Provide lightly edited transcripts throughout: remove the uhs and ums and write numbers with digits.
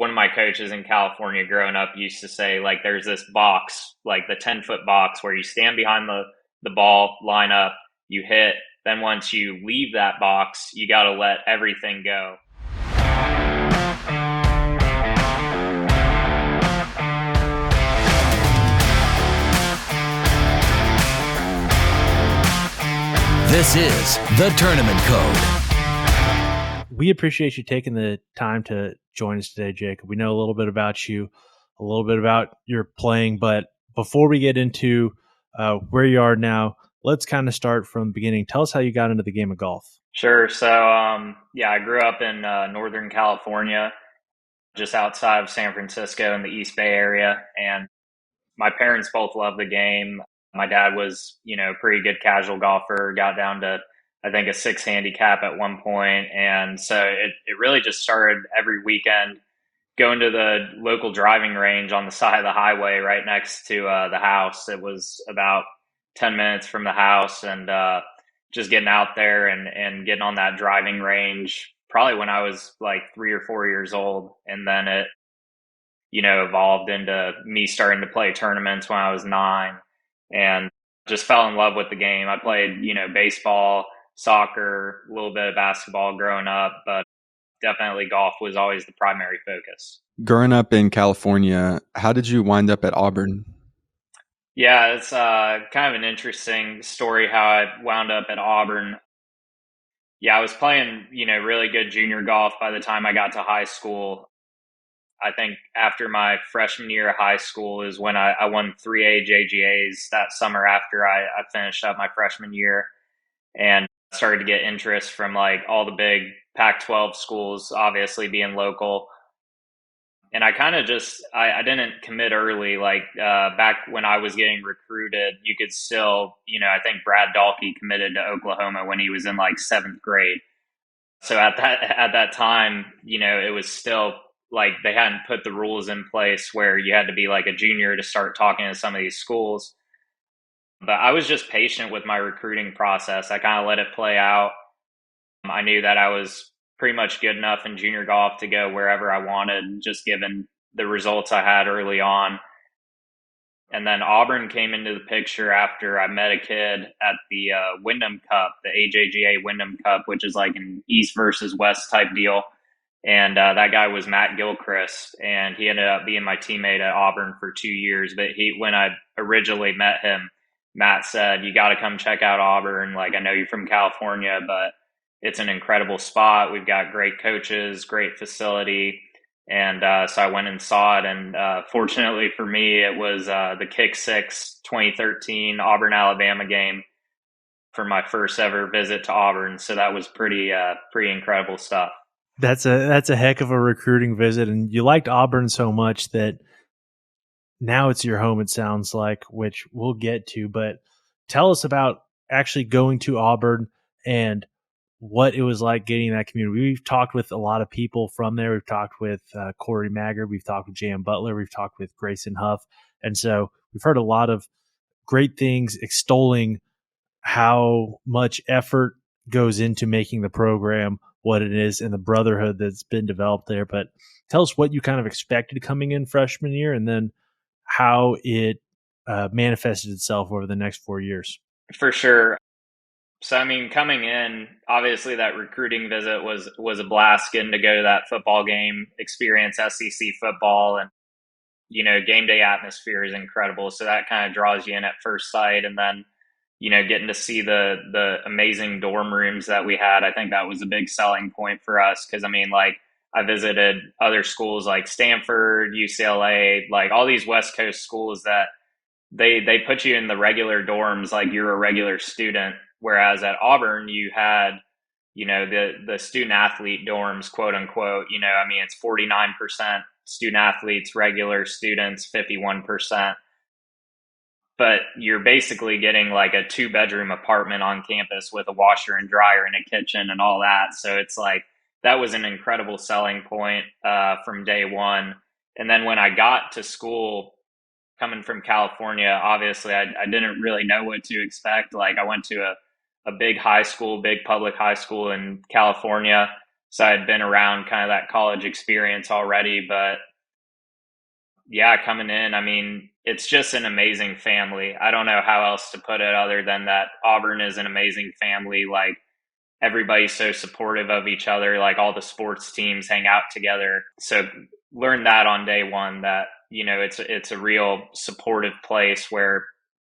one of my coaches in California growing up used to say, like, there's this box, like the 10-foot box where you stand behind the ball, line up, you hit. Then once you leave that box, you got to let everything go. This is The Tournament Code. We appreciate you taking the time to join us today, Jacob. We know a little bit about you, a little bit about your playing, but before we get into where you are now, let's kind of start from the beginning. Tell us how you got into the game of golf. Sure. So, I grew up in Northern California, just outside of San Francisco in the East Bay area. And my parents both loved the game. My dad was, a pretty good casual golfer, got down to, I think, a 6 handicap at one point. And so it really just started every weekend going to the local driving range on the side of the highway right next to the house. It was about 10 minutes from the house, and just getting out there and getting on that driving range probably when I was like 3 or 4 years old. And then it, evolved into me starting to play tournaments when I was 9 and just fell in love with the game. I played, baseball, soccer, a little bit of basketball growing up, but definitely golf was always the primary focus. Growing up in California, how did you wind up at Auburn? Yeah, it's kind of an interesting story how I wound up at Auburn. Yeah, I was playing, really good junior golf by the time I got to high school. I think after my freshman year of high school is when I won 3 AJGAs that summer after I finished up my freshman year, and started to get interest from like all the big Pac-12 schools, obviously being local. And I kind of just, I didn't commit early. Like back when I was getting recruited, you could still, I think Brad Dahlke committed to Oklahoma when he was in like 7th grade. So at that time, it was still like they hadn't put the rules in place where you had to be like a junior to start talking to some of these schools. But I was just patient with my recruiting process. I kind of let it play out. I knew that I was pretty much good enough in junior golf to go wherever I wanted, just given the results I had early on. And then Auburn came into the picture after I met a kid at the Wyndham Cup, the AJGA Wyndham Cup, which is like an East versus West type deal. And that guy was Matt Gilchrist, and he ended up being my teammate at Auburn for 2 years. But when I originally met him, Matt said, "You got to come check out Auburn. Like, I know you're from California, but it's an incredible spot. We've got great coaches, great facility." And so I went and saw it. And fortunately for me, it was the Kick Six 2013 Auburn, Alabama game for my first ever visit to Auburn. So that was pretty incredible stuff. That's a heck of a recruiting visit, and you liked Auburn so much that now it's your home, it sounds like, which we'll get to. But tell us about actually going to Auburn and what it was like getting that community. We've talked with a lot of people from there. We've talked with Corey Maggard. We've talked with J.M. Butler. We've talked with Grayson Huff. And so we've heard a lot of great things extolling how much effort goes into making the program what it is and the brotherhood that's been developed there. But tell us what you kind of expected coming in freshman year and then how it manifested itself over the next 4 years. For sure. So, I mean, coming in, obviously that recruiting visit was a blast, getting to go to that football game, experience SEC football, and, game day atmosphere is incredible. So that kind of draws you in at first sight. And then, getting to see the amazing dorm rooms that we had, I think that was a big selling point for us. Cause I mean, like, I visited other schools like Stanford, UCLA, like all these West Coast schools that they put you in the regular dorms like you're a regular student. Whereas at Auburn, you had, the student athlete dorms, quote unquote, I mean, it's 49% student athletes, regular students, 51%. But you're basically getting like a 2-bedroom apartment on campus with a washer and dryer and a kitchen and all that. So it's like, that was an incredible selling point from day one. And then when I got to school, coming from California, obviously I didn't really know what to expect. Like I went to a big high school, big public high school in California. So I'd been around kind of that college experience already, but yeah, coming in, I mean, it's just an amazing family. I don't know how else to put it other than that Auburn is an amazing family. Like, everybody's so supportive of each other. Like, all the sports teams hang out together. So learn that on day one, that, you know, it's a real supportive place where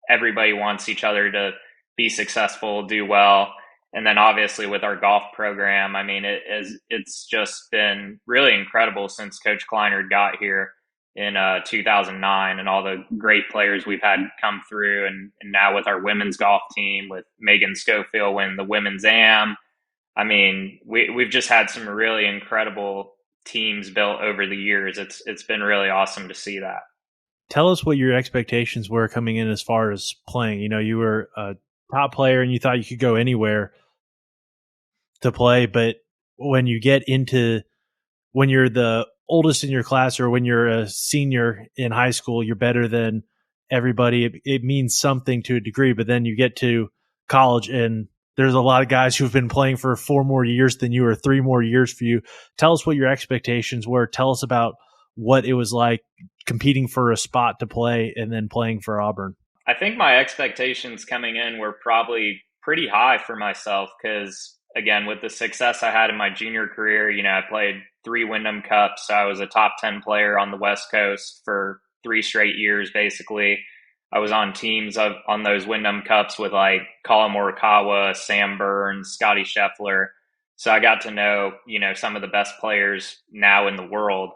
everybody wants each other to be successful, do well. And then obviously with our golf program, I mean, it's just been really incredible since Coach Kleinert got here in 2009, and all the great players we've had come through. And now with our women's golf team, with Megan Schofield winning the women's AM, I mean, we've just had some really incredible teams built over the years. It's been really awesome to see that. Tell us what your expectations were coming in as far as playing. You know, you were a top player and you thought you could go anywhere to play, but when you get into when you're the oldest in your class or when you're a senior in high school, you're better than everybody. It means something to a degree, but then you get to college and there's a lot of guys who've been playing for 4 more years than you or 3 more years for you. Tell us what your expectations were. Tell us about what it was like competing for a spot to play and then playing for Auburn. I think my expectations coming in were probably pretty high for myself because, again, with the success I had in my junior career, you know, I played 3 Wyndham Cups. So I was a top 10 player on the West Coast for 3 straight years, basically. I was on teams on those Wyndham Cups with like Colin Morikawa, Sam Burns, Scotty Scheffler. So I got to know, you know, some of the best players now in the world.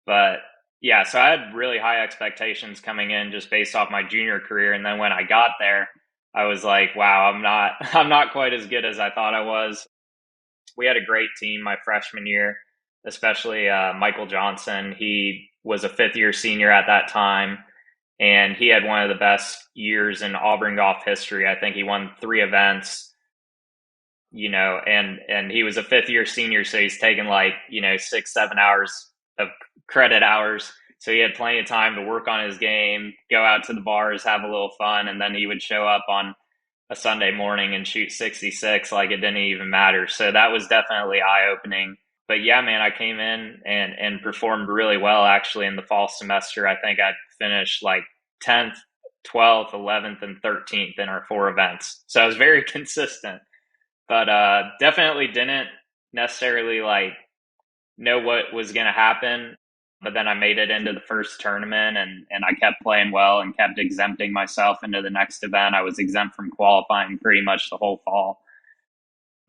But yeah, so I had really high expectations coming in just based off my junior career. And then when I got there, I was like, wow, I'm not quite as good as I thought I was. We had a great team my freshman year, especially Michael Johnson. He was a 5th-year senior at that time, and he had one of the best years in Auburn golf history. I think he won 3 events, you know, and he was a 5th-year senior, so he's taken like, you know, 6-7 hours of credit hours. So he had plenty of time to work on his game, go out to the bars, have a little fun, and then he would show up on a Sunday morning and shoot 66 like it didn't even matter. So that was definitely eye-opening. But yeah, man, I came in and performed really well actually in the fall semester. I think I finished like 10th, 12th, 11th, and 13th in our 4 events. So I was very consistent, but definitely didn't necessarily like know what was going to happen. But then I made it into the first tournament and I kept playing well and kept exempting myself into the next event. I was exempt from qualifying pretty much the whole fall.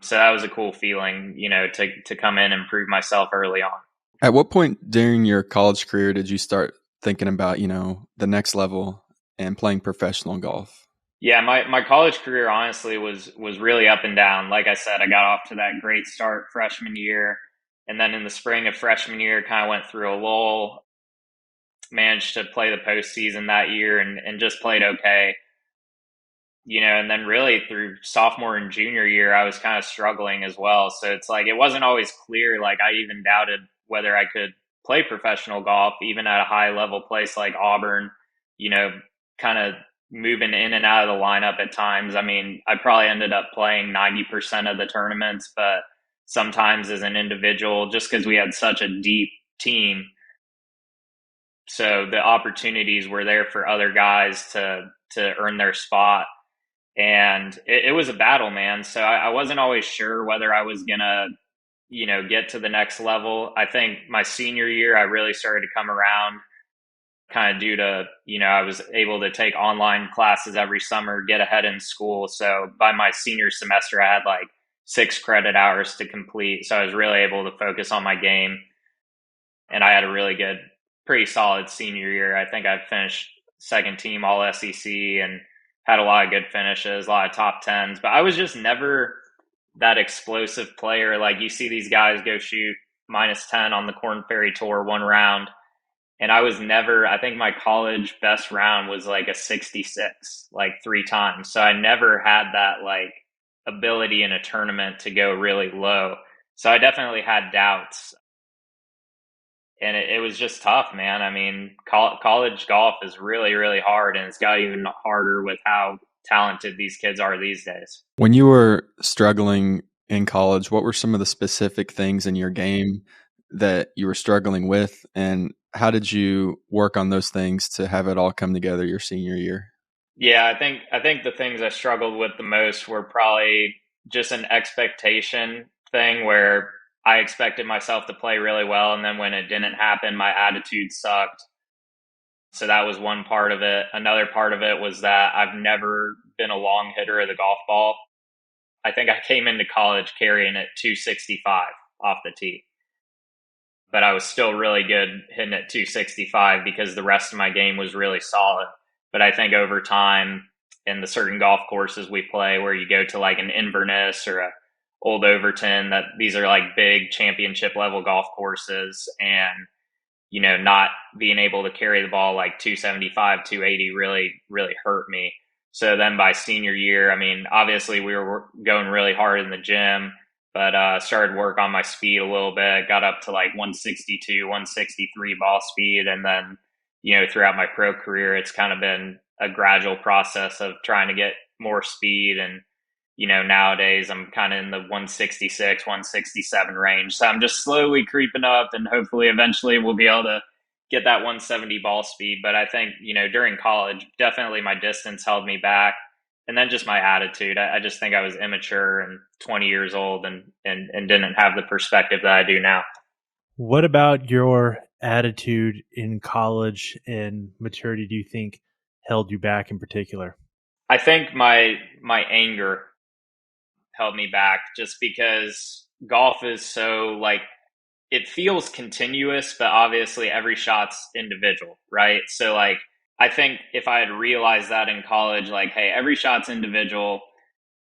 So that was a cool feeling, you know, to come in and prove myself early on. At what point during your college career did you start thinking about, you know, the next level and playing professional golf? Yeah, my college career honestly was really up and down. Like I said, I got off to that great start freshman year. And then in the spring of freshman year, kind of went through a lull, managed to play the postseason that year and just played okay. You know, and then really through sophomore and junior year, I was kind of struggling as well. So it's like, it wasn't always clear. Like, I even doubted whether I could play professional golf, even at a high level place like Auburn, you know, kind of moving in and out of the lineup at times. I mean, I probably ended up playing 90% of the tournaments, but sometimes as an individual, just because we had such a deep team. So the opportunities were there for other guys to earn their spot. And it was a battle, man. So I wasn't always sure whether I was going to, you know, get to the next level. I think my senior year, I really started to come around kind of due to, you know, I was able to take online classes every summer, get ahead in school. So by my senior semester, I had like 6 credit hours to complete. So I was really able to focus on my game. And I had a really good, pretty solid senior year. I think I finished second team all SEC and had a lot of good finishes, a lot of top 10s. But I was just never that explosive player. Like, you see these guys go shoot -10 on the Korn Ferry Tour 1 round. And I was never, I think my college best round was like a 66, like 3 times. So I never had that like ability in a tournament to go really low. So I definitely had doubts. And it was just tough, man. I mean, college golf is really, really hard, and it's got even harder with how talented these kids are these days. When you were struggling in college, what were some of the specific things in your game that you were struggling with, and how did you work on those things to have it all come together your senior year? Yeah, I think the things I struggled with the most were probably just an expectation thing where I expected myself to play really well, and then when it didn't happen, my attitude sucked. So that was one part of it. Another part of it was that I've never been a long hitter of the golf ball. I think I came into college carrying it 265 off the tee, but I was still really good hitting at 265 because the rest of my game was really solid. But I think over time, in the certain golf courses we play, where you go to like an Inverness or a Old Overton, that these are like big championship level golf courses, and not being able to carry the ball like 275, 280 really hurt me. So then by senior year, I mean, obviously we were going really hard in the gym, but started work on my speed a little bit, got up to like 162, 163 ball speed. And then, throughout my pro career, it's kind of been a gradual process of trying to get more speed. And, nowadays I'm kind of in the 166, 167 range. So I'm just slowly creeping up, and hopefully eventually we'll be able to get that 170 ball speed. But I think, during college, definitely my distance held me back. And then just my attitude. I just think I was immature and 20 years old, and didn't have the perspective that I do now. What about your attitude in college and maturity do you think held you back in particular? I think my anger held me back, just because golf is so like, it feels continuous, but obviously every shot's individual, right? So like, I think if I had realized that in college, like, hey, every shot's individual,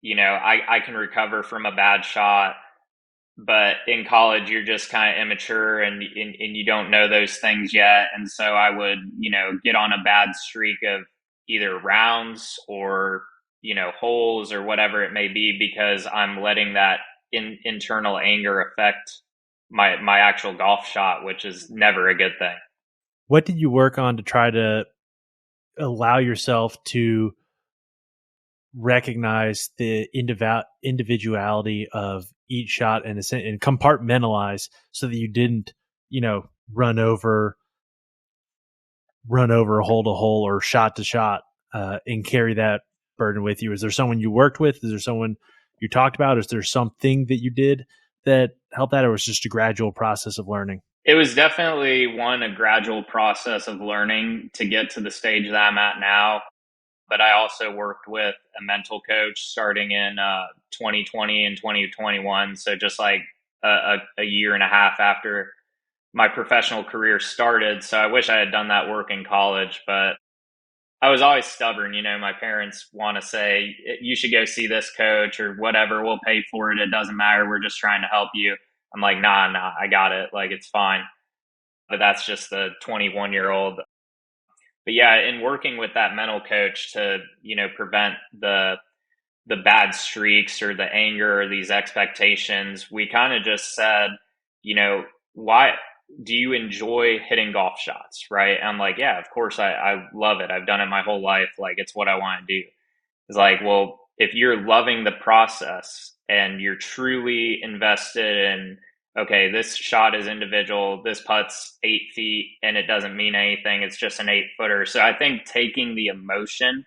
I can recover from a bad shot. But in college, you're just kind of immature, and you don't know those things yet. And so I would, get on a bad streak of either rounds or, holes or whatever it may be, because I'm letting that internal anger affect my actual golf shot, which is never a good thing. What did you work on to try to allow yourself to recognize the individuality of each shot and compartmentalize so that you didn't, run over hole to hole or shot to shot, and carry that burden with you? Is there someone you worked with? Is there someone you talked about? Is there something that you did that helped that, or was it just a gradual process of learning? It was definitely a gradual process of learning to get to the stage that I'm at now. But I also worked with a mental coach starting in 2020 and 2021. So just like a year and a half after my professional career started. So I wish I had done that work in college, but I was always stubborn. My parents want to say, you should go see this coach or whatever. We'll pay for it. It doesn't matter. We're just trying to help you. I'm like, nah, I got it. Like, it's fine. But that's just the 21-year-old. But yeah, in working with that mental coach to, prevent the bad streaks or the anger or these expectations, we kind of just said, why do you enjoy hitting golf shots? Right. And I'm like, yeah, of course I love it. I've done it my whole life. Like, it's what I want to do. It's like, well, if you're loving the process and you're truly invested in, okay, this shot is individual, this putt's 8 feet and it doesn't mean anything, it's just an 8 footer. So I think taking the emotion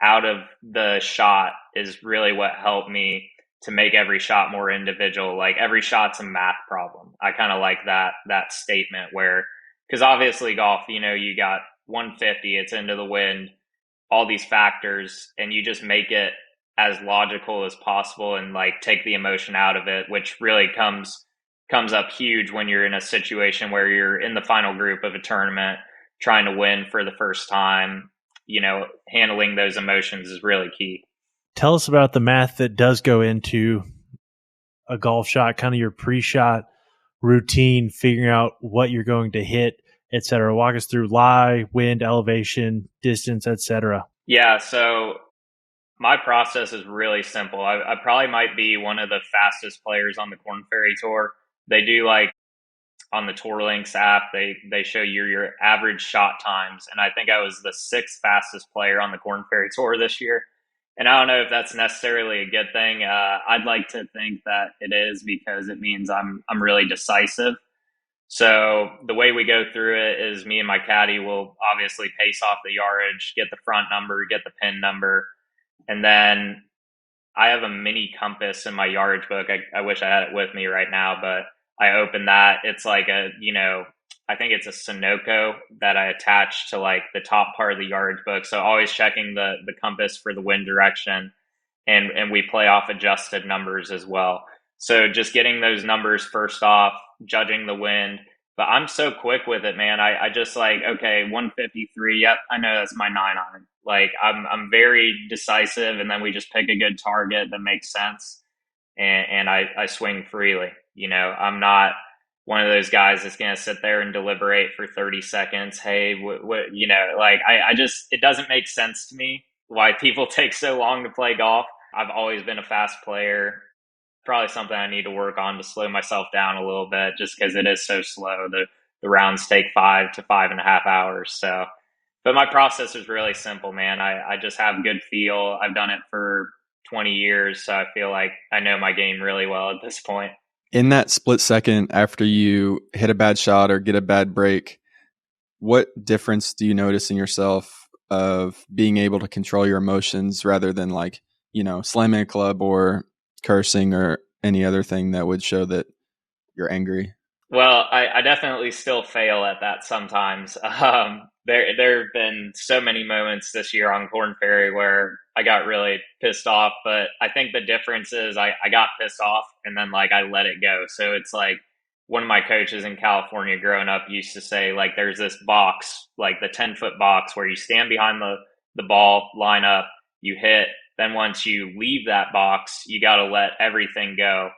out of the shot is really what helped me to make every shot more individual. Like, every shot's a math problem. I kind of like that statement, where, because obviously golf, you got 150, it's into the wind, all these factors, and you just make it as logical as possible and like take the emotion out of it, which really comes up huge when you're in a situation where you're in the final group of a tournament trying to win for the first time. Handling those emotions is really key. Tell us about the math that does go into a golf shot, kind of your pre-shot routine, figuring out what you're going to hit, et cetera. Walk us through lie, wind, elevation, distance, et cetera. Yeah, so my process is really simple. I probably might be one of the fastest players on the Korn Ferry Tour. They do, like, on the Tour Links app, they show your average shot times, and I think I was the sixth fastest player on the Korn Ferry Tour this year. And I don't know if that's necessarily a good thing. I'd like to think that it is because it means I'm really decisive. So the way we go through it is me and my caddy will obviously pace off the yardage, get the front number, get the pin number, and then I have a mini compass in my yardage book. I wish I had it with me right now, but I open that. It's like I think it's a Sunoco that I attach to like the top part of the yardage book. So always checking the compass for the wind direction, and we play off adjusted numbers as well. So just getting those numbers first off, judging the wind. But I'm so quick with it, man. I just like, okay, 153. Yep, I know that's my 9 iron. Like I'm very decisive, and then we just pick a good target that makes sense, and I swing freely. I'm not one of those guys that's going to sit there and deliberate for 30 seconds. Hey, like I just, it doesn't make sense to me why people take so long to play golf. I've always been a fast player. Probably something I need to work on to slow myself down a little bit, just because it is so slow. The rounds take 5 to 5.5 hours. So, but my process is really simple, man. I just have good feel. I've done it for 20 years, so I feel like I know my game really well at this point. In that split second after you hit a bad shot or get a bad break, what difference do you notice in yourself of being able to control your emotions rather than like, slamming a club or cursing or any other thing that would show that you're angry? Well, I definitely still fail at that sometimes. There have been so many moments this year on Korn Ferry where I got really pissed off, but I think the difference is I got pissed off and then like I let it go. So it's like one of my coaches in California growing up used to say, like, there's this box, like the 10-foot box where you stand behind the ball, line up, you hit. Then once you leave that box, you got to let everything go.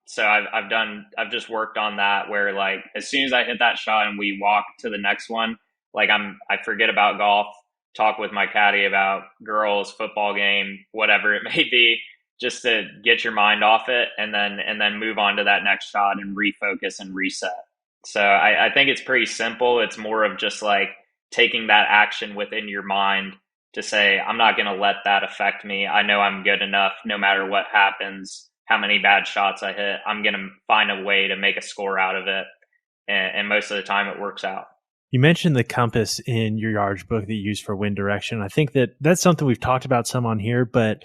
So I've just worked on that where like as soon as I hit that shot and we walk to the next one, like I forget about golf, talk with my caddy about girls, football game, whatever it may be, just to get your mind off it and then move on to that next shot and refocus and reset. So I think it's pretty simple. It's more of just like taking that action within your mind to say, I'm not going to let that affect me. I know I'm good enough no matter what happens, how many bad shots I hit. I'm going to find a way to make a score out of it. And most of the time it works out. You mentioned the compass in your yardage book that you use for wind direction. I think that's something we've talked about some on here, but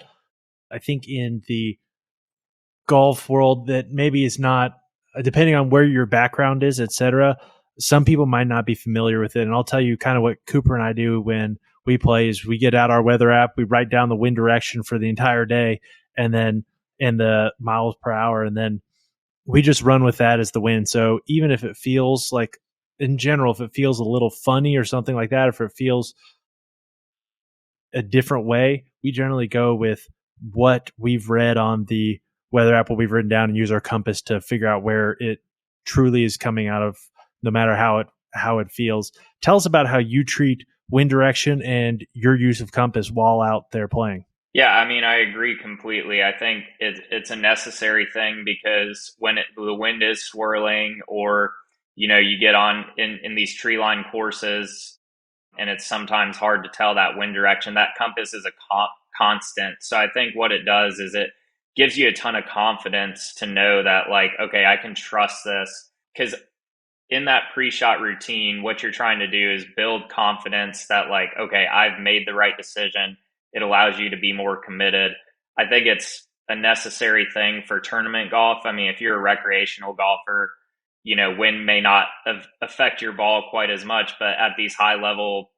I think in the golf world that maybe is not, depending on where your background is, etc., some people might not be familiar with it. And I'll tell you kind of what Cooper and I do when we play is we get out our weather app, we write down the wind direction for the entire day, and then in the miles per hour, and then we just run with that as the wind. So even if it feels like, in general, if it feels a little funny or something like that, if it feels a different way, we generally go with what we've read on the weather app, what we've written down, and use our compass to figure out where it truly is coming out of, no matter how it feels. Tell us about how you treat wind direction and your use of compass while out there playing. Yeah, I mean, I agree completely. I think it's a necessary thing because when the wind is swirling or, you get on in these tree line courses and it's sometimes hard to tell that wind direction, that compass is a constant. So I think what it does is it gives you a ton of confidence to know that like, okay, I can trust this, because in that pre-shot routine, what you're trying to do is build confidence that like, okay, I've made the right decision. It allows you to be more committed. I think it's a necessary thing for tournament golf. I mean, if you're a recreational golfer, wind may not affect your ball quite as much, but at these high level,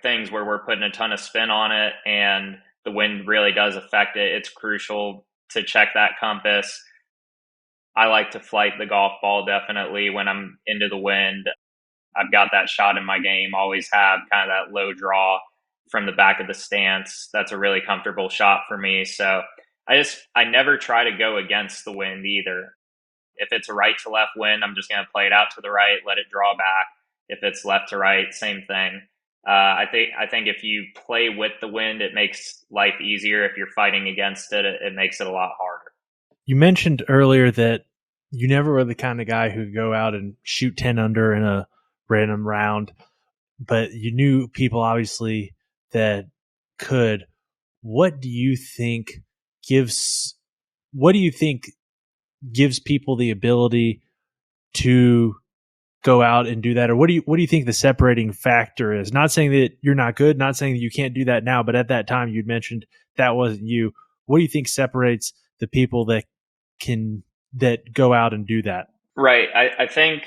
things where we're putting a ton of spin on it and the wind really does affect it, it's crucial to check that compass. I like to flight the golf ball definitely when I'm into the wind. I've got that shot in my game, always have kind of that low draw from the back of the stance. That's a really comfortable shot for me. So I never try to go against the wind either. If it's a right to left wind, I'm just going to play it out to the right, let it draw back. If it's left to right, same thing. I think if you play with the wind, it makes life easier. If you're fighting against it, it makes it a lot harder. You mentioned earlier that you never were the kind of guy who'd go out and shoot 10 under in a random round, but you knew people obviously that could. what do you think gives what do you think gives people the ability to go out and do that? Or what do you think the separating factor is? Not saying that you're not good, not saying that you can't do that now, but at that time you'd mentioned that wasn't you. What do you think separates the people that go out and do that? Right. I think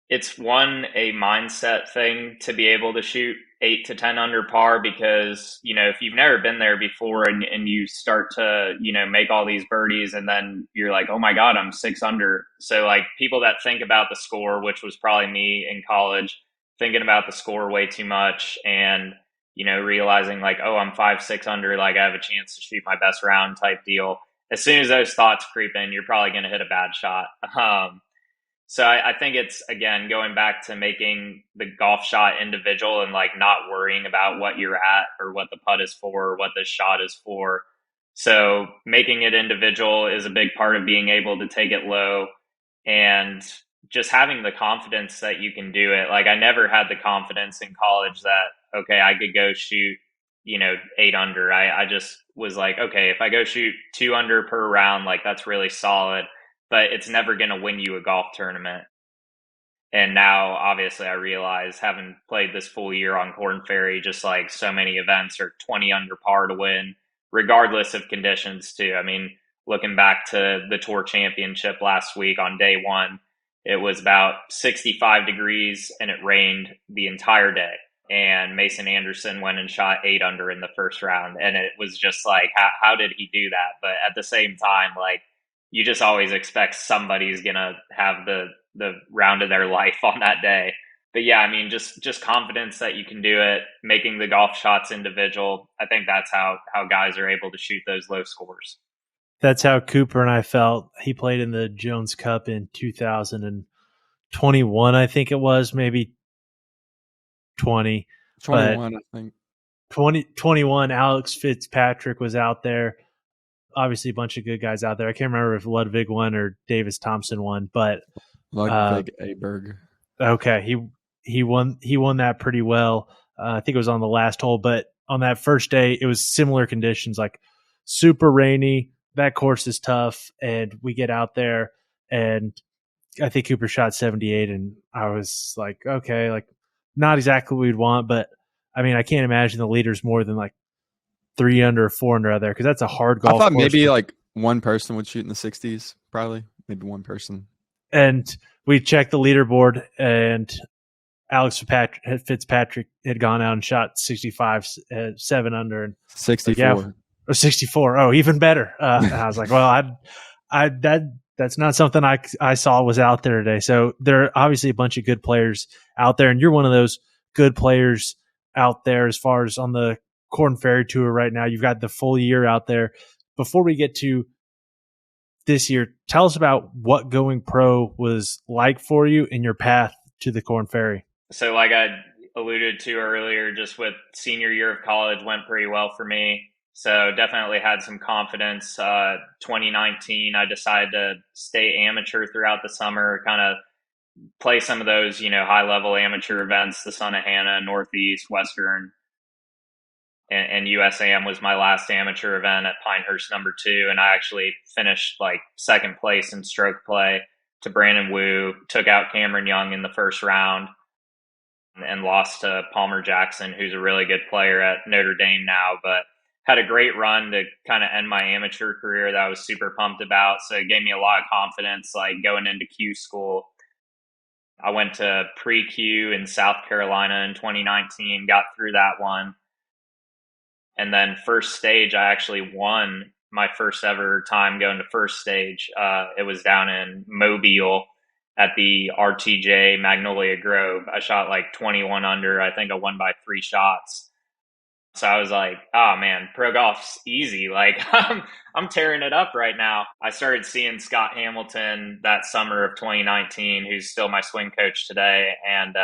it's a mindset thing to be able to shoot 8 to 10 under par because, if you've never been there before and you start to, make all these birdies and then you're like, oh my God, I'm 6 under. So like people that think about the score, which was probably me in college, thinking about the score way too much and, realizing like, oh, I'm 5, 6 under, like I have a chance to shoot my best round type deal. As soon as those thoughts creep in, you're probably going to hit a bad shot. So I think it's, again, going back to making the golf shot individual and like not worrying about what you're at or what the putt is for or what the shot is for. So making it individual is a big part of being able to take it low and just having the confidence that you can do it. Like I never had the confidence in college that, okay, I could go shoot, 8 under. I just was like, okay, if I go shoot 2 under per round, like that's really solid, but it's never going to win you a golf tournament. And now, obviously, I realize having played this full year on Korn Ferry, just like so many events are 20 under par to win, regardless of conditions, too. I mean, looking back to the Tour Championship last week on day one, it was about 65 degrees and it rained the entire day. And Mason Anderson went and shot 8 under in the first round. And it was just like, how did he do that? But at the same time, like, you just always expect somebody's going to have the round of their life on that day. But yeah, I mean, just confidence that you can do it, making the golf shots individual. I think that's how guys are able to shoot those low scores. That's how Cooper and I felt. He played in the Jones Cup in 2021, I think it was, maybe 20. 21, I think. 2021, Alex Fitzpatrick was out there. Obviously, a bunch of good guys out there. I can't remember if Ludwig won or Davis Thompson won, but Ludwig Aberg. Okay, he won that pretty well. I think it was on the last hole, but on that first day, it was similar conditions, like super rainy. That course is tough, and we get out there, and I think Cooper shot 78, and I was like, okay, like not exactly what we'd want, but I mean, I can't imagine the leader's more than like 3 under or 4 under out there because that's a hard golf I thought course. maybe like one person would shoot in the 60s, probably. Maybe one person. And we checked the leaderboard, and Alex Fitzpatrick had gone out and shot 65, 7 under, and 64. yeah, or 64. Oh, even better. And I was like, well, that's not something I saw was out there today. So there are obviously a bunch of good players out there, and you're one of those good players out there as far as on the Korn Ferry Tour right now. You've got the full year out there. Before we get to this year, tell us about what going pro was like for you in your path to the Korn Ferry. So like I alluded to earlier, just with senior year of college went pretty well for me. So definitely had some confidence. 2019, I decided to stay amateur throughout the summer, kind of play some of those, high level amateur events, the Son of Hannah, Northeast, Western, and USAM was my last amateur event at Pinehurst #2. And I actually finished like second place in stroke play to Brandon Wu, took out Cameron Young in the first round and lost to Palmer Jackson, who's a really good player at Notre Dame now, but had a great run to kind of end my amateur career that I was super pumped about. So it gave me a lot of confidence, like going into Q school. I went to pre-Q in South Carolina in 2019, got through that one. And then first stage, I actually won my first ever time going to first stage. It was down in Mobile at the RTJ Magnolia Grove. I shot like 21 under. I think I won by 3 shots. So I was like, oh man, pro golf's easy. Like I'm tearing it up right now. I started seeing Scott Hamilton that summer of 2019, who's still my swing coach today. And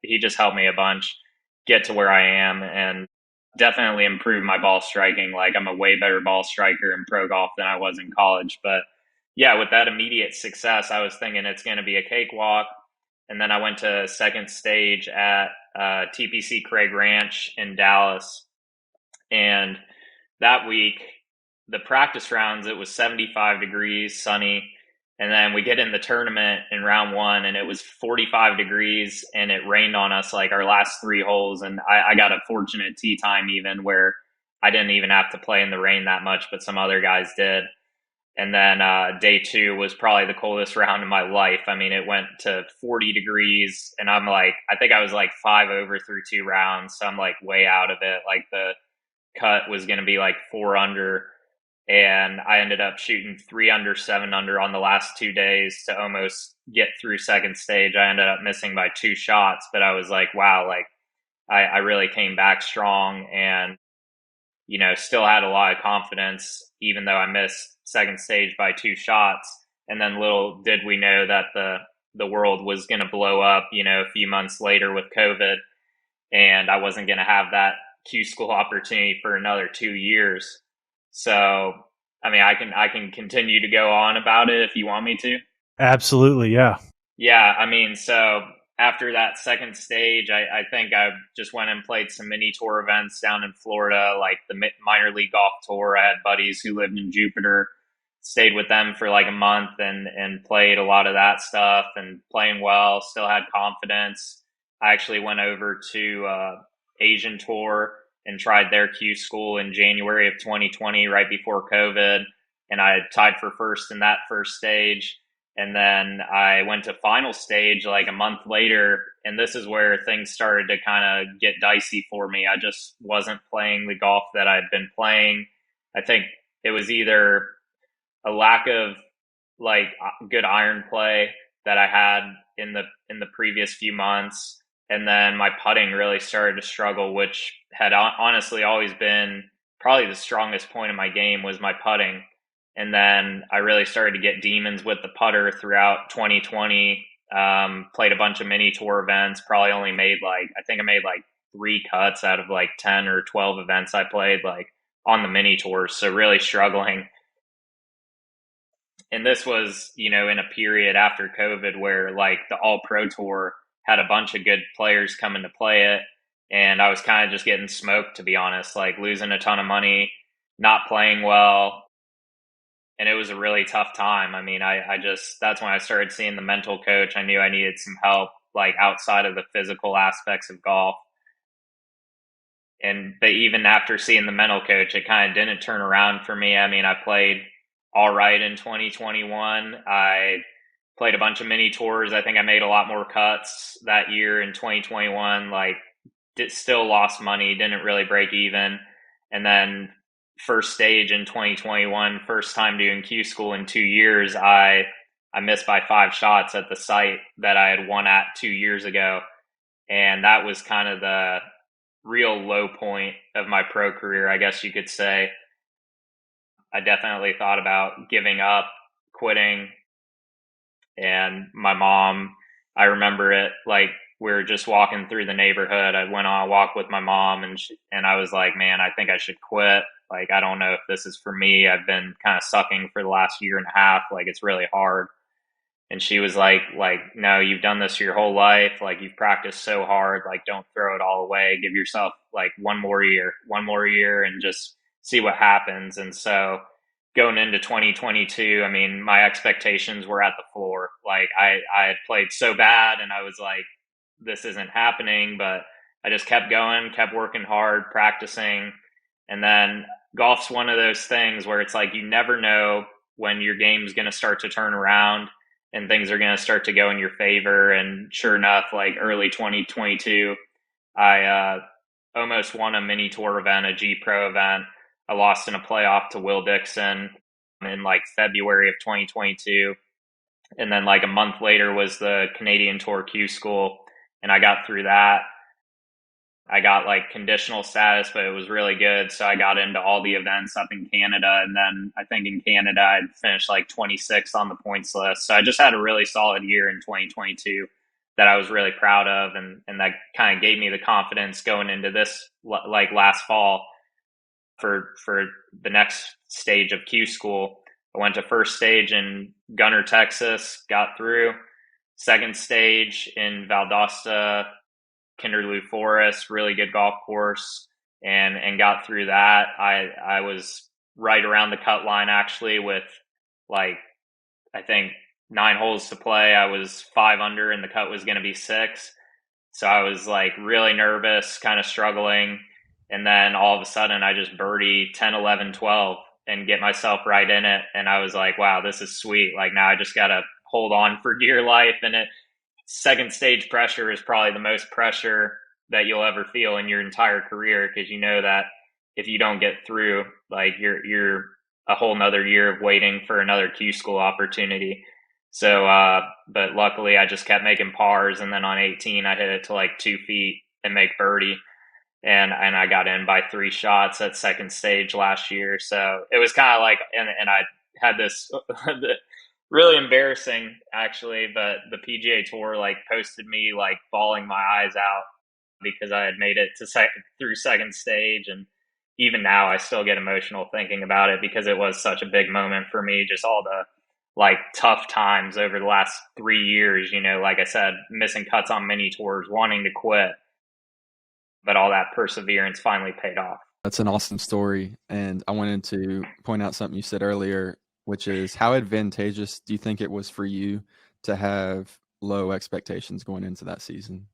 he just helped me a bunch get to where I am and definitely improve my ball striking. Like I'm a way better ball striker in pro golf than I was in college. But yeah, with that immediate success, I was thinking it's going to be a cakewalk. And then I went to second stage at TPC Craig Ranch in Dallas. And that week, the practice rounds, it was 75 degrees, sunny. And then we get in the tournament in round one and it was 45 degrees and it rained on us like our last three holes. And I got a fortunate tee time even where I didn't even have to play in the rain that much, but some other guys did. And then day two was probably the coldest round of my life. I mean, it went to 40 degrees and I'm like, I think I was like 5 over through 2 rounds. So I'm like way out of it. Like the cut was going to be like 4 under. And I ended up shooting 3 under, 7 under on the last 2 days to almost get through second stage. I ended up missing by 2 shots, but I was like, wow, like I really came back strong and, you know, still had a lot of confidence, even though I missed second stage by 2 shots. And then little did we know that the world was going to blow up, you know, a few months later with COVID, and I wasn't going to have that Q school opportunity for another 2 years. So, I mean, I can continue to go on about it if you want me to. Absolutely, yeah. Yeah, I mean, so after that second stage, I think I just went and played some mini tour events down in Florida, like the minor league golf tour. I had buddies who lived in Jupiter, stayed with them for like a month and played a lot of that stuff and playing well, still had confidence. I actually went over to Asian tour and tried their Q school in January of 2020, right before COVID. And I tied for first in that first stage. And then I went to final stage like a month later. And this is where things started to kind of get dicey for me. I just wasn't playing the golf that I'd been playing. I think it was either a lack of like good iron play that I had in the previous few months. And then my putting really started to struggle, which had honestly always been probably the strongest point of my game was my putting. And then I really started to get demons with the putter throughout 2020. Played a bunch of mini tour events, probably only made I think I made like 3 cuts out of like 10 or 12 events I played like on the mini tours. So really struggling. And this was, you know, in a period after COVID where like the All Pro Tour had a bunch of good players coming to play it. And I was kind of just getting smoked, to be honest, like losing a ton of money, not playing well. And it was a really tough time. I mean, I just, that's when I started seeing the mental coach. I knew I needed some help, like outside of the physical aspects of golf. But even after seeing the mental coach, it kind of didn't turn around for me. I mean, I played all right in 2021. I played a bunch of mini tours. I think I made a lot more cuts that year in 2021. Like, still lost money, didn't really break even. And then first stage in 2021, first time doing Q school in 2 years, I missed by 5 shots at the site that I had won at 2 years ago. And that was kind of the real low point of my pro career, I guess you could say. I definitely thought about giving up, quitting. And my mom, I remember it like we were just walking through the neighborhood. I went on a walk with my mom and I was like, man, I think I should quit. Like, I don't know if this is for me. I've been kind of sucking for the last year and a half. Like, it's really hard. And she was like, no, you've done this your whole life. Like, you've practiced so hard. Like, don't throw it all away. Give yourself like one more year and just see what happens. And so going into 2022, I mean, my expectations were at the floor. Like, I had played so bad and I was like, this isn't happening, but I just kept going, kept working hard, practicing. And then golf's one of those things where it's like, you never know when your game's going to start to turn around and things are going to start to go in your favor. And sure enough, like early 2022, I almost won a mini tour event, a G Pro event. I lost in a playoff to Will Dixon in like February of 2022. And then like a month later was the Canadian Tour Q school. And I got through that. I got like conditional status, but it was really good. So I got into all the events up in Canada. And then I think in Canada, I'd finished like 26th on the points list. So I just had a really solid year in 2022 that I was really proud of. And that kind of gave me the confidence going into this like last fall for the next stage of Q school. I went to first stage in Gunner, Texas, got through. Second stage in Valdosta, Kinderloo Forest, really good golf course. and got through that. I was right around the cut line actually with like I think 9 holes to play. I was 5 under and the cut was going to be 6. So I was like really nervous, kind of struggling. And then all of a sudden I just birdie 10, 11, 12 and get myself right in it. And I was like, wow, this is sweet. Like now I just got to hold on for dear life. And second stage pressure is probably the most pressure that you'll ever feel in your entire career, because you know that if you don't get through, like you're a whole nother year of waiting for another Q school opportunity. So, but luckily I just kept making pars, and then on 18 I hit it to like 2 feet and make birdie, and I got in by 3 shots at second stage last year. So it was kind of like, and I had this really embarrassing actually, but the PGA Tour like posted me like bawling my eyes out because I had made it to through second stage. And even now I still get emotional thinking about it because it was such a big moment for me. Just all the like tough times over the last 3 years, like I said, missing cuts on mini tours, wanting to quit, but all that perseverance finally paid off. That's an awesome story. And I wanted to point out something you said earlier, which is how advantageous do you think it was for you to have low expectations going into that season?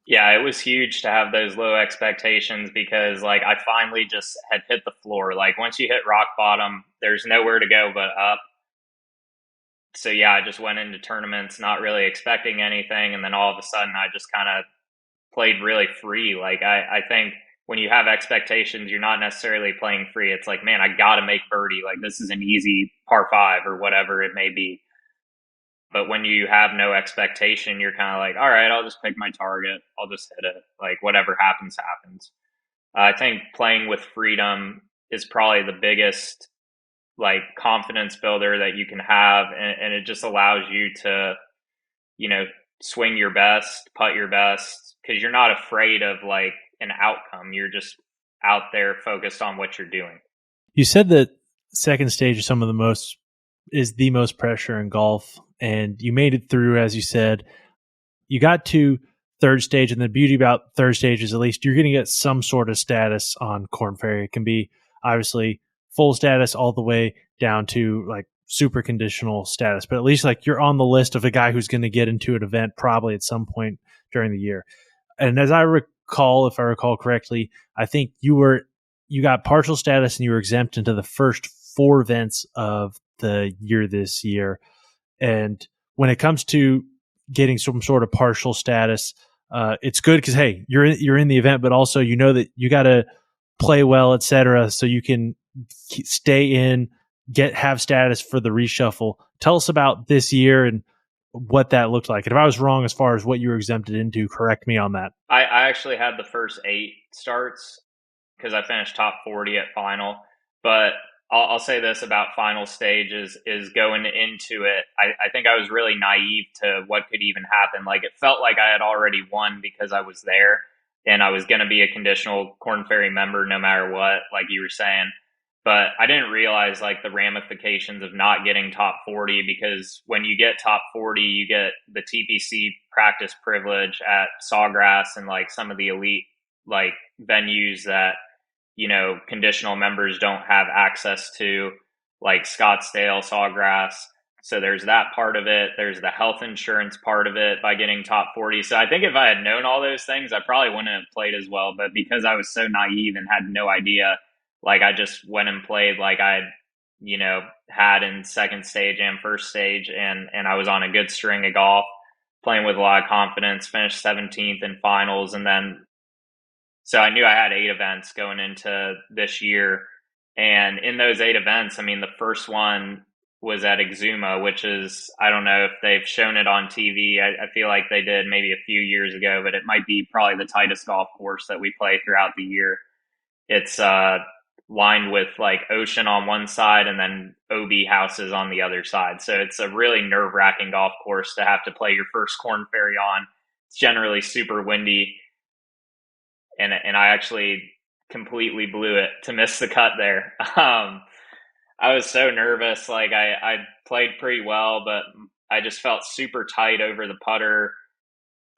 Yeah, it was huge to have those low expectations because like I finally just had hit the floor. Like once you hit rock bottom, there's nowhere to go but up. So yeah, I just went into tournaments not really expecting anything, and then all of a sudden I just kind of played really free. Like I think when you have expectations, you're not necessarily playing free. It's like, man, I got to make birdie. Like this is an easy par 5 or whatever it may be. But when you have no expectation, you're kind of like, all right, I'll just pick my target. I'll just hit it. Like whatever happens, happens. I think playing with freedom is probably the biggest like confidence builder that you can have. And it just allows you to, swing your best, putt your best, because you're not afraid of like an outcome. You're just out there focused on what you're doing. You said that second stage is the most pressure in golf, and you made it through, as you said. You got to third stage, and the beauty about third stage is at least you're going to get some sort of status on Korn Ferry. It can be obviously full status all the way down to like super conditional status, but at least like you're on the list of a guy who's going to get into an event probably at some point during the year. And as I recall, if I recall correctly, I think you got partial status and you were exempt into the first 4 events of the year this year. And when it comes to getting some sort of partial status, it's good because hey, you're in the event, but also you know that you got to play well, etc., so you can stay in, have status for the reshuffle. Tell us about this year and what that looked like. And if I was wrong as far as what you were exempted into, correct me on that. I actually had the first 8 starts because I finished top 40 at final. But I'll say this about final stage is going into it. I think I was really naive to what could even happen. Like it felt like I had already won because I was there and I was going to be a conditional Korn Ferry member no matter what, like you were saying. But I didn't realize like the ramifications of not getting top 40, because when you get top 40, you get the TPC practice privilege at Sawgrass and like some of the elite like venues that, conditional members don't have access to, like Scottsdale, Sawgrass. So there's that part of it. There's the health insurance part of it by getting top 40. So I think if I had known all those things, I probably wouldn't have played as well. But because I was so naive and had no idea, like I just went and played like I had in second stage and first stage, and I was on a good string of golf, playing with a lot of confidence, finished 17th in finals. And then, so I knew I had 8 events going into this year. And in those 8 events, I mean, the first one was at Exuma, which is, I don't know if they've shown it on TV. I feel like they did maybe a few years ago, but it might be probably the tightest golf course that we play throughout the year. It's lined with like ocean on one side and then OB houses on the other side. So it's a really nerve-wracking golf course to have to play your first Korn Ferry on. It's generally super windy. And I actually completely blew it to miss the cut there. I was so nervous. Like I played pretty well, but I just felt super tight over the putter.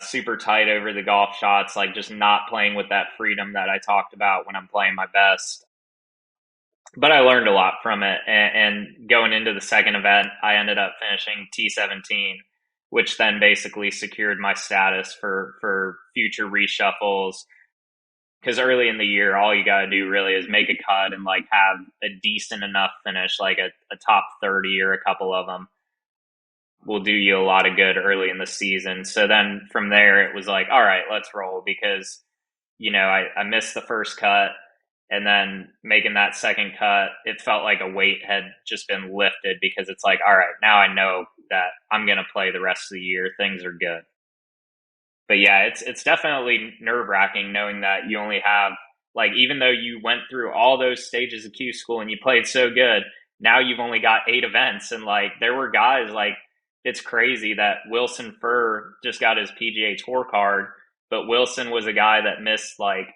super tight over the golf shots, like just not playing with that freedom that I talked about when I'm playing my best. But I learned a lot from it. And going into the second event, I ended up finishing T17, which then basically secured my status for future reshuffles. Because early in the year, all you got to do really is make a cut and like have a decent enough finish, like a top 30 or a couple of them will do you a lot of good early in the season. So then from there, it was like, all right, let's roll because, I missed the first cut and then making that second cut, it felt like a weight had just been lifted because it's like, all right, now I know that I'm going to play the rest of the year. Things are good. But yeah, it's definitely nerve wracking knowing that you only have like, even though you went through all those stages of Q school and you played so good, now you've only got 8 events. And like, there were guys like, it's crazy that Wilson Furr just got his PGA Tour card, but Wilson was a guy that missed like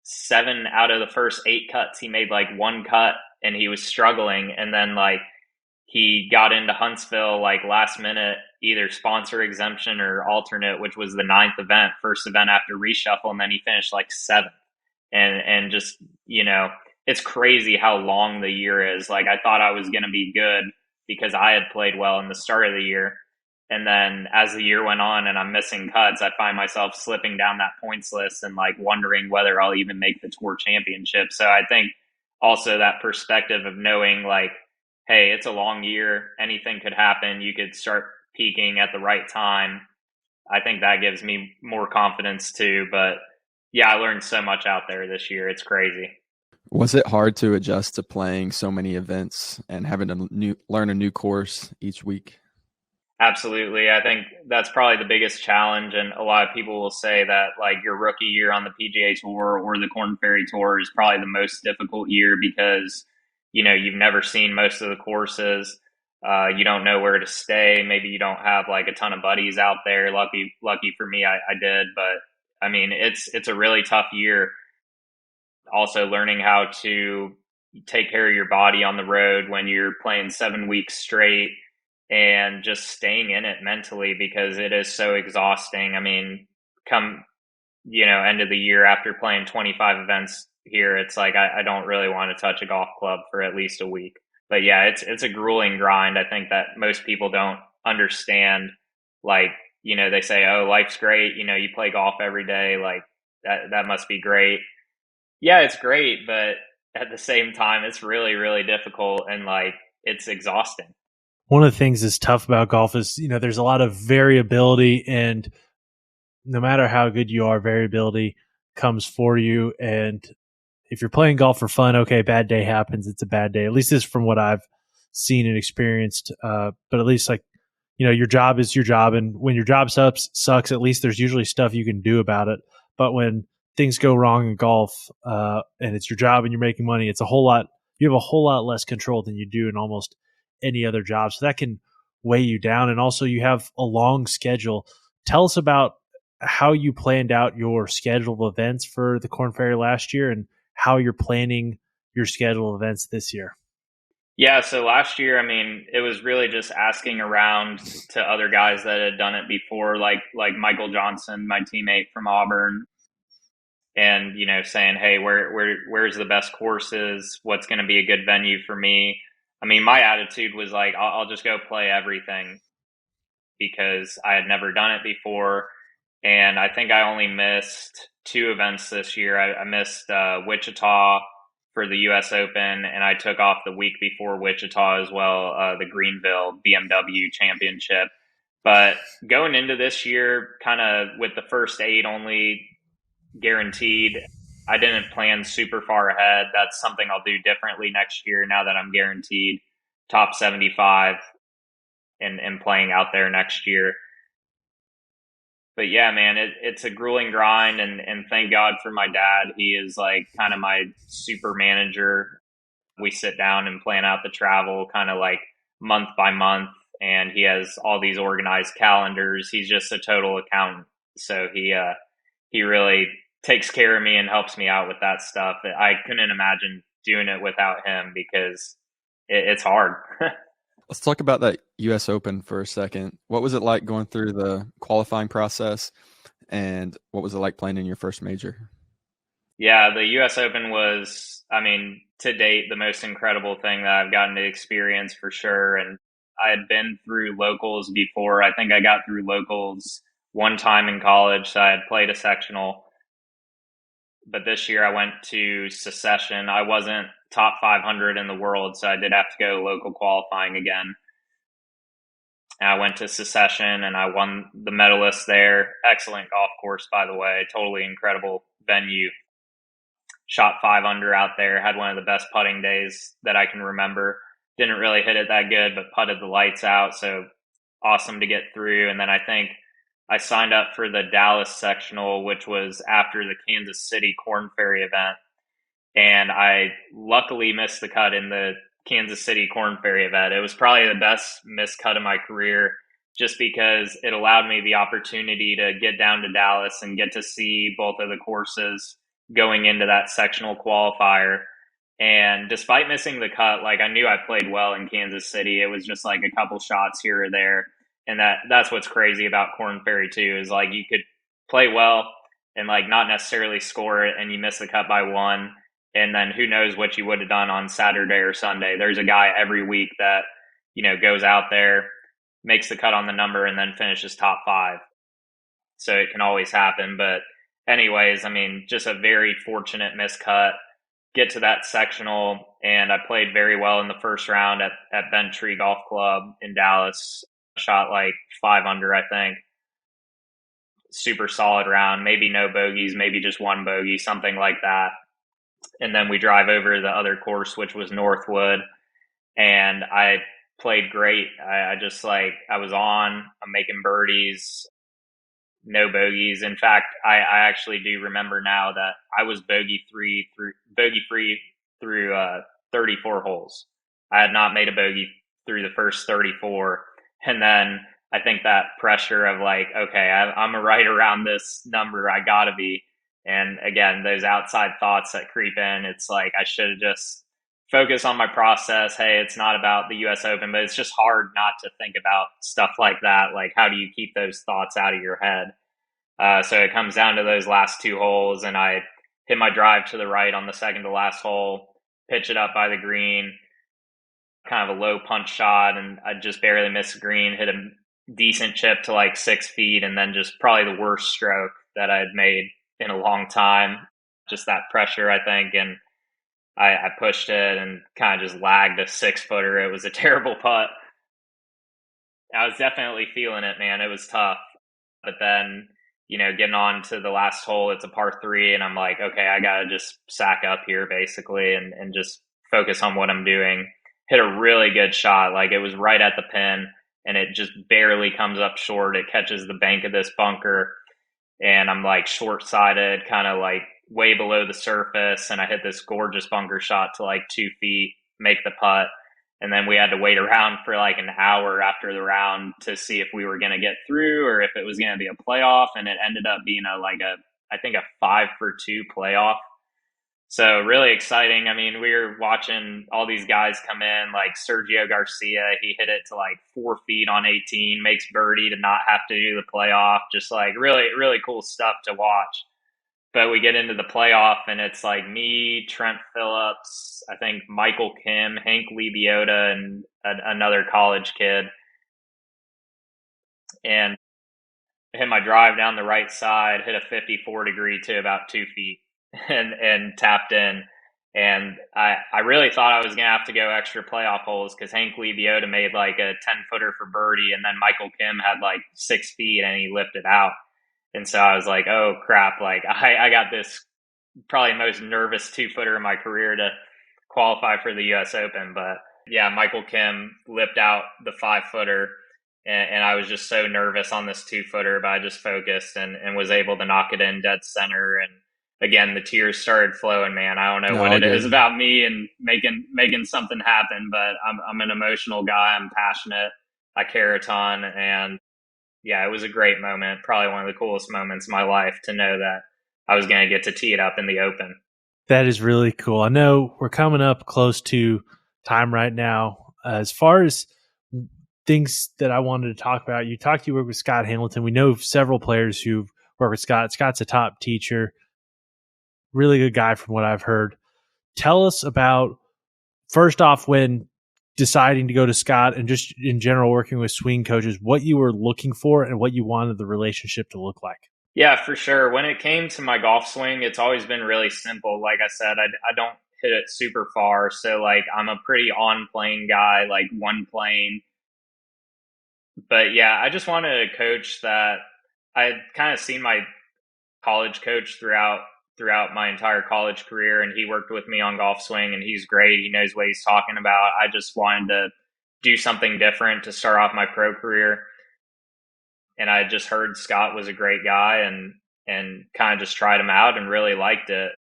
7 out of the first 8 cuts. He made like one cut and he was struggling. And then like, he got into Huntsville like last minute, either sponsor exemption or alternate, which was the 9th event, first event after reshuffle, and then he finished like 7th. And just, it's crazy how long the year is. Like I thought I was going to be good because I had played well in the start of the year. And then as the year went on and I'm missing cuts, I find myself slipping down that points list and like wondering whether I'll even make the tour championship. So I think also that perspective of knowing like, hey, it's a long year. Anything could happen. You could start peaking at the right time. I think that gives me more confidence too. But yeah, I learned so much out there this year. It's crazy. Was it hard to adjust to playing so many events and having to learn a new course each week? Absolutely. I think that's probably the biggest challenge. And a lot of people will say that like your rookie year on the PGA Tour or the Korn Ferry Tour is probably the most difficult year because, you've never seen most of the courses. You don't know where to stay. Maybe you don't have like a ton of buddies out there. Lucky for me, I did. But I mean, it's a really tough year. Also learning how to take care of your body on the road when you're playing 7 weeks straight and just staying in it mentally because it is so exhausting. I mean, come, end of the year after playing 25 events here, it's like I don't really want to touch a golf club for at least a week. But yeah, it's a grueling grind. I think that most people don't understand. Like, they say, oh, life's great. You play golf every day. Like that must be great. Yeah, it's great. But at the same time, it's really, really difficult and like it's exhausting. One of the things that's tough about golf is, there's a lot of variability, and no matter how good you are, variability comes for you. And if you're playing golf for fun, okay, bad day happens. It's a bad day. At least this is from what I've seen and experienced. But at least like, your job is your job. And when your job sucks, at least there's usually stuff you can do about it. But when things go wrong in golf, and it's your job and you're making money, you have a whole lot less control than you do in almost any other job. So that can weigh you down. And also you have a long schedule. Tell us about how you planned out your schedule of events for the Korn Ferry last year and how you're planning your schedule of events this year. Yeah, so last year, I mean, it was really just asking around to other guys that had done it before, like Michael Johnson, my teammate from Auburn, and saying, hey, where's the best courses? What's going to be a good venue for me? I mean, my attitude was like, I'll just go play everything because I had never done it before. And I think I only missed 2 events this year. I missed Wichita for the U.S. Open, and I took off the week before Wichita as well, the Greenville BMW Championship. But going into this year, kind of with the first 8 only guaranteed, I didn't plan super far ahead. That's something I'll do differently next year now that I'm guaranteed top 75 and playing out there next year. But yeah, man, it's a grueling grind, and thank God for my dad. He is like kind of my super manager. We sit down and plan out the travel kind of like month by month, and he has all these organized calendars. He's just a total accountant. So he really takes care of me and helps me out with that stuff. I couldn't imagine doing it without him because it's hard. Let's talk about that U.S. Open for a second. What was it like going through the qualifying process? And what was it like playing in your first major? Yeah, the US Open was, I mean, to date, the most incredible thing that I've gotten to experience for sure. And I had been through locals before. I think I got through locals one time in college, so I had played a sectional. But this year I went to Secession. I wasn't top 500 in the world, so I did have to go local qualifying again. And I went to Secession and I won the medalist there. Excellent golf course, by the way. Totally incredible venue. Shot 5 under out there. Had one of the best putting days that I can remember. Didn't really hit it that good, but putted the lights out. So awesome to get through. And then I think I signed up for the Dallas sectional, which was after the Kansas City Korn Ferry event. And I luckily missed the cut in the Kansas City Korn Ferry event. It was probably the best missed cut of my career just because it allowed me the opportunity to get down to Dallas and get to see both of the courses going into that sectional qualifier. And despite missing the cut, like I knew I played well in Kansas City. It was just like a couple shots here or there. And that's what's crazy about Korn Ferry too, is like you could play well and like not necessarily score it and you miss the cut by one. And then who knows what you would have done on Saturday or Sunday. There's a guy every week that, goes out there, makes the cut on the number and then finishes top 5. So it can always happen. But anyways, I mean, just a very fortunate miscut. Get to that sectional, and I played very well in the first round at Bent Tree Golf Club in Dallas. Shot like 5 under, I think. Super solid round. Maybe no bogeys, maybe just one bogey, something like that. And then we drive over to the other course, which was Northwood, and I played great. I just I was on. I'm making birdies. No bogeys. In fact, I actually do remember now that I was bogey free through 34 holes. I had not made a bogey through the first 34. And then I think that pressure of okay, I'm right around this number. I gotta be. And again, those outside thoughts that creep in, it's like I should have just focused on my process. Hey, it's not about the US Open, but it's just hard not to think about stuff like that. Like, how do you keep those thoughts out of your head? So it comes down to those last 2 holes, and I hit my drive to the right on the second to last hole, pitch it up by the green, kind of a low punch shot, and I just barely missed the green, hit a decent chip to 6 feet, and then just probably the worst stroke that I had made in a long time. Just that pressure, I think, and I pushed it and kind of just lagged a 6-footer. It was a terrible putt. I was definitely feeling it, man. It was tough. But then, getting on to the last hole, it's a par 3, and I'm like, okay, I got to just sack up here basically and just focus on what I'm doing. Hit a really good shot. It was right at the pin, and it just barely comes up short. It catches the bank of this bunker, and I'm short-sided, kind of way below the surface, and I hit this gorgeous bunker shot to 2 feet, make the putt. And then we had to wait around for an hour after the round to see if we were going to get through or if it was going to be a playoff. And it ended up being I think a 5-for-2 playoff. So really exciting. I mean, we were watching all these guys come in, like Sergio Garcia. He hit it to 4 feet on 18, makes birdie to not have to do the playoff. Just really, really cool stuff to watch. But we get into the playoff, and it's me, Trent Phillips, I think Michael Kim, Hank Lebiota, and another college kid. And I hit my drive down the right side, hit a 54-degree to about 2 feet, and tapped in. And I really thought I was going to have to go extra playoff holes because Hank Lebiota made a 10-footer for birdie, and then Michael Kim had 6 feet, and he lifted out. And so I was like, oh, crap, I got this probably most nervous 2-footer in my career to qualify for the U.S. Open. But, yeah, Michael Kim lipped out the 5-footer, and I was just so nervous on this 2-footer, but I just focused and was able to knock it in dead center. And, again, the tears started flowing, man. I don't know what it is about me and making something happen, but I'm an emotional guy. I'm passionate. I care a ton, and yeah, it was a great moment. Probably one of the coolest moments in my life to know that I was going to get to tee it up in the Open. That is really cool. I know we're coming up close to time right now. As far as things that I wanted to talk about, you work with Scott Hamilton. We know several players who've work with Scott. Scott's a top teacher, really good guy from what I've heard. Tell us about, first off, when deciding to go to Scott and just in general working with swing coaches, what you were looking for and what you wanted the relationship to look like. Yeah, for sure. When it came to my golf swing, it's always been really simple. Like I said, I don't hit it super far. So, like, I'm a pretty on plane guy, like one plane. But yeah, I just wanted a coach that I had kind of seen my college coach throughout my entire college career, and he worked with me on golf swing, and he's great. He knows what he's talking about. I just wanted to do something different to start off my pro career, and I just heard Scott was a great guy, and kind of just tried him out and really liked it.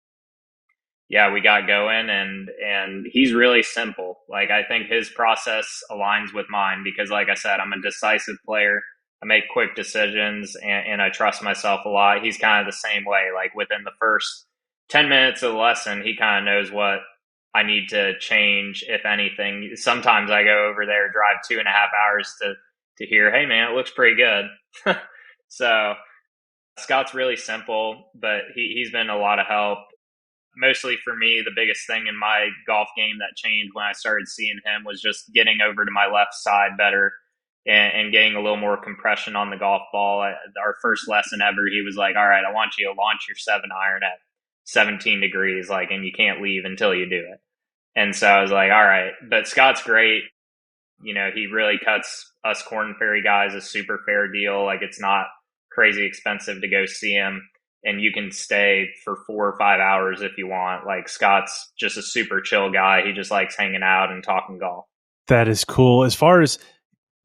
Yeah, we got going, and he's really simple. Like, I think his process aligns with mine because, like I said, I'm a decisive player. I make quick decisions, and I trust myself a lot. He's kind of the same way. Like, within the first 10 minutes of the lesson, he kind of knows what I need to change, if anything. Sometimes I go over there, drive 2.5 hours to hear, hey man, it looks pretty good. So Scott's really simple, but he's been a lot of help. Mostly for me, the biggest thing in my golf game that changed when I started seeing him was just getting over to my left side better, and getting a little more compression on the golf ball. Our first lesson ever, he was like, all right, I want you to launch your 7-iron at 17 degrees, like, and you can't leave until you do it. And so I was like, all right. But Scott's great. You know, he really cuts us Korn Ferry guys a super fair deal. Like, it's not crazy expensive to go see him, and you can stay for 4 or 5 hours if you want. Like, Scott's just a super chill guy. He just likes hanging out and talking golf. That is cool. As far as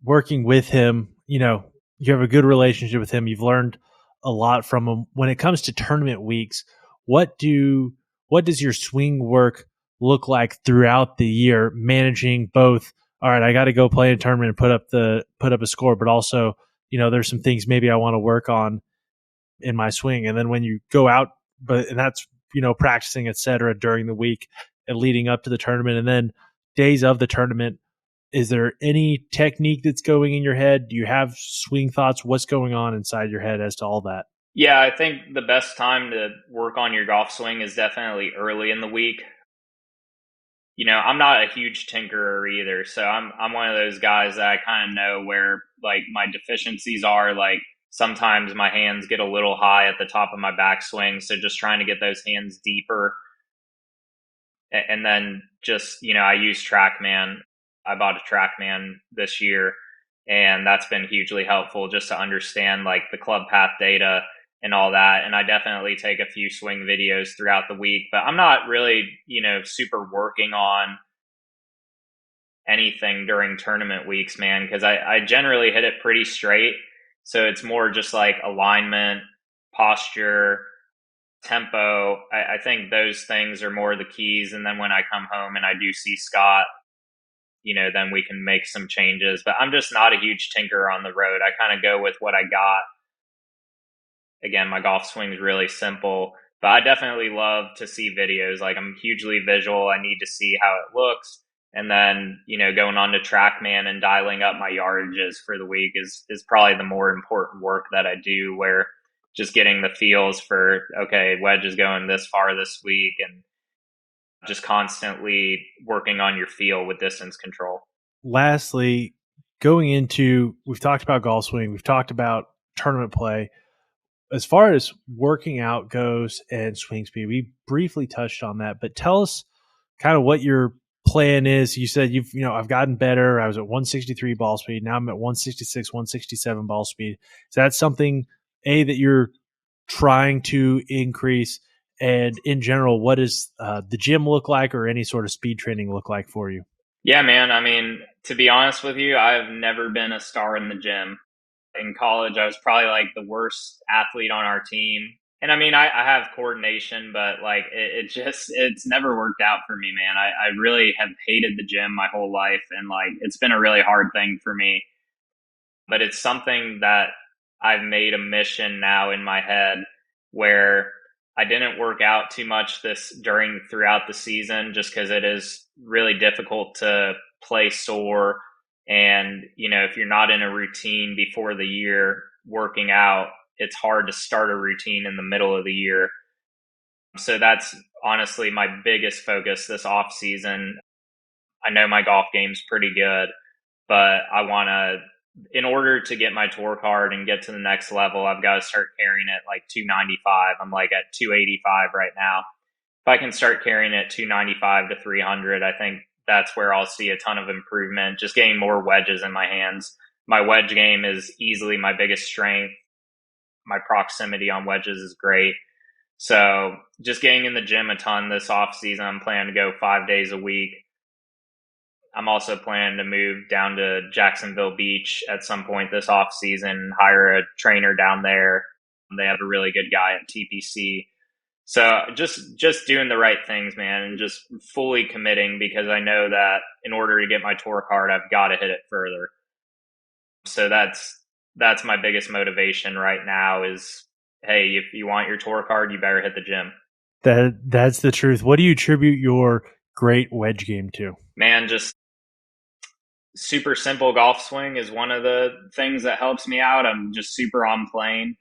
working with him, you know, you have a good relationship with him. You've learned a lot from him. When it comes to tournament weeks, what does your swing work look like throughout the year, managing both? All right, I got to go play in a tournament and put up a score, but also, you know, there's some things maybe I want to work on in my swing. And then when you go out, and that's, you know, practicing, et cetera, during the week and leading up to the tournament, and then days of the tournament, is there any technique that's going in your head? Do you have swing thoughts? What's going on inside your head as to all that? Yeah, I think the best time to work on your golf swing is definitely early in the week. You know, I'm not a huge tinkerer either, so I'm one of those guys that I kind of know where, like, my deficiencies are. Like, sometimes my hands get a little high at the top of my backswing, so just trying to get those hands deeper. And then just, you know, I use TrackMan. I bought a TrackMan this year, and that's been hugely helpful just to understand, like, the club path data and all that. And I definitely take a few swing videos throughout the week, but I'm not really, you know, super working on anything during tournament weeks, man, because I generally hit it pretty straight. So it's more just like alignment, posture, tempo. I think those things are more the keys. And then when I come home and I do see Scott, you know, then we can make some changes. But I'm just not a huge tinkerer on the road. I kind of go with what I got. Again, my golf swing is really simple, but I definitely love to see videos. Like, I'm hugely visual. I need to see how it looks. And then, you know, going on to TrackMan and dialing up my yardages for the week is probably the more important work that I do, where just getting the feels for, okay, wedge is going this far this week, and just constantly working on your feel with distance control. Lastly, we've talked about golf swing, we've talked about tournament play. As far as working out goes and swing speed, we briefly touched on that, but tell us kind of what your plan is. You said I've gotten better. I was at 163 ball speed. Now I'm at 166, 167 ball speed. Is that something, that you're trying to increase? And in general, what does the gym look like, or any sort of speed training look like for you? Yeah, man. I mean, to be honest with you, I've never been a star in the gym. In college, I was probably like the worst athlete on our team. And I mean, I have coordination, but like it's never worked out for me, man. I really have hated the gym my whole life. And like, it's been a really hard thing for me, but it's something that I've made a mission now in my head, where I didn't work out too much throughout the season, just because it is really difficult to play sore. And, you know, if you're not in a routine before the year working out, it's hard to start a routine in the middle of the year. So that's honestly my biggest focus this off season. I know my golf game's pretty good, but I want to, in order to get my tour card and get to the next level, I've got to start carrying it like 295. I'm like at 285 right now. If I can start carrying it 295 to 300, I think that's where I'll see a ton of improvement, just getting more wedges in my hands. My wedge game is easily my biggest strength. My proximity on wedges is great. So just getting in the gym a ton this off season. I'm planning to go 5 days a week. I'm also planning to move down to Jacksonville Beach at some point this off season, hire a trainer down there. They have a really good guy at TPC. So just doing the right things, man, and just fully committing, because I know that in order to get my tour card, I've got to hit it further. So that's my biggest motivation right now is, hey, if you want your tour card, you better hit the gym. That's the truth. What do you attribute your great wedge game to? Man, just super simple golf swing is one of the things that helps me out. I'm just super on plane.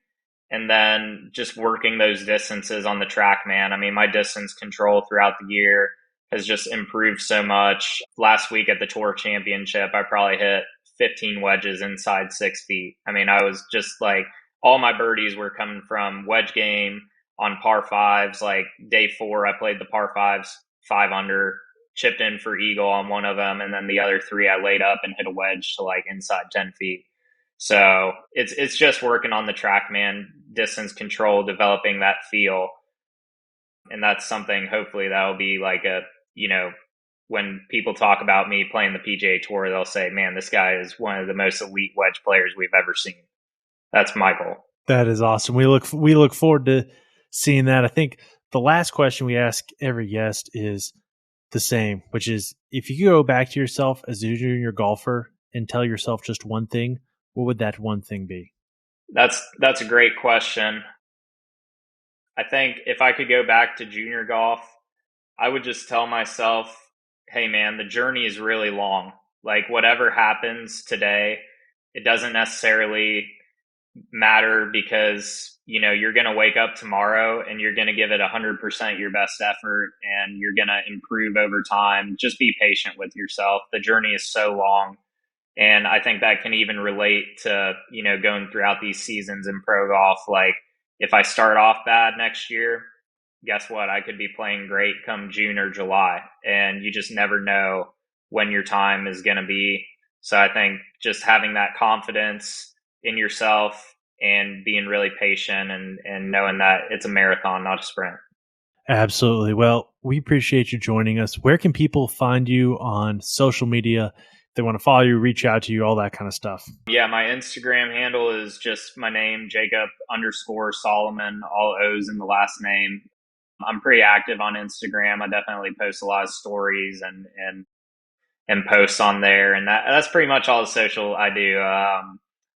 And then just working those distances on the track, man. I mean, my distance control throughout the year has just improved so much. Last week at the Tour Championship, I probably hit 15 wedges inside 6 feet. I mean, I was just like, all my birdies were coming from wedge game on par fives. Like day 4, I played the par fives 5 under, chipped in for eagle on one of them. And then the other 3, I laid up and hit a wedge to like inside 10 feet. So it's just working on the track, man, distance control, developing that feel. And that's something, hopefully that'll be like a, when people talk about me playing the PGA Tour, they'll say, man, this guy is one of the most elite wedge players we've ever seen. That's my goal. That is awesome. We look forward to seeing that. I think the last question we ask every guest is the same, which is, if you go back to yourself as a junior golfer and tell yourself just one thing, what would that one thing be? That's a great question. I think if I could go back to junior golf, I would just tell myself, hey man, the journey is really long. Like whatever happens today, it doesn't necessarily matter, because you're going to wake up tomorrow and you're going to give it 100% your best effort, and you're going to improve over time. Just be patient with yourself. The journey is so long. And I think that can even relate to, going throughout these seasons in pro golf. Like if I start off bad next year, guess what? I could be playing great come June or July, and you just never know when your time is going to be. So I think just having that confidence in yourself and being really patient and knowing that it's a marathon, not a sprint. Absolutely. Well, we appreciate you joining us. Where can people find you on social media? If they want to follow you, reach out to you, all that kind of stuff. Yeah, my Instagram handle is just my name, Jacob_Solomon, all O's in the last name. I'm pretty active on Instagram. I definitely post a lot of stories and posts on there, and that's pretty much all the social I do.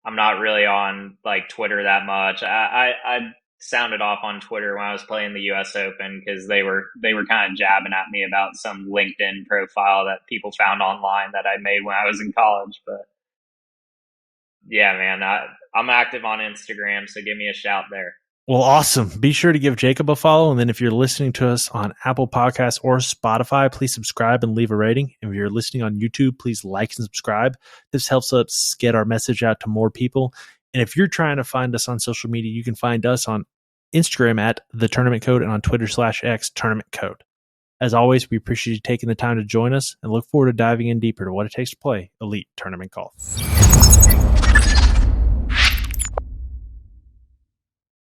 I'm not really on like Twitter that much. I sounded off on Twitter when I was playing the US Open, because they were kind of jabbing at me about some LinkedIn profile that people found online that I made when I was in college. But yeah, man, I'm active on Instagram, so give me a shout there. Well, awesome. Be sure to give Jacob a follow. And then if you're listening to us on Apple Podcasts or Spotify, please subscribe and leave a rating. If you're listening on YouTube, please like and subscribe. This helps us get our message out to more people. And if you're trying to find us on social media, you can find us on Instagram at The Tournament Code and on Twitter/X Tournament Code. As always, we appreciate you taking the time to join us and look forward to diving in deeper to what it takes to play elite tournament golf.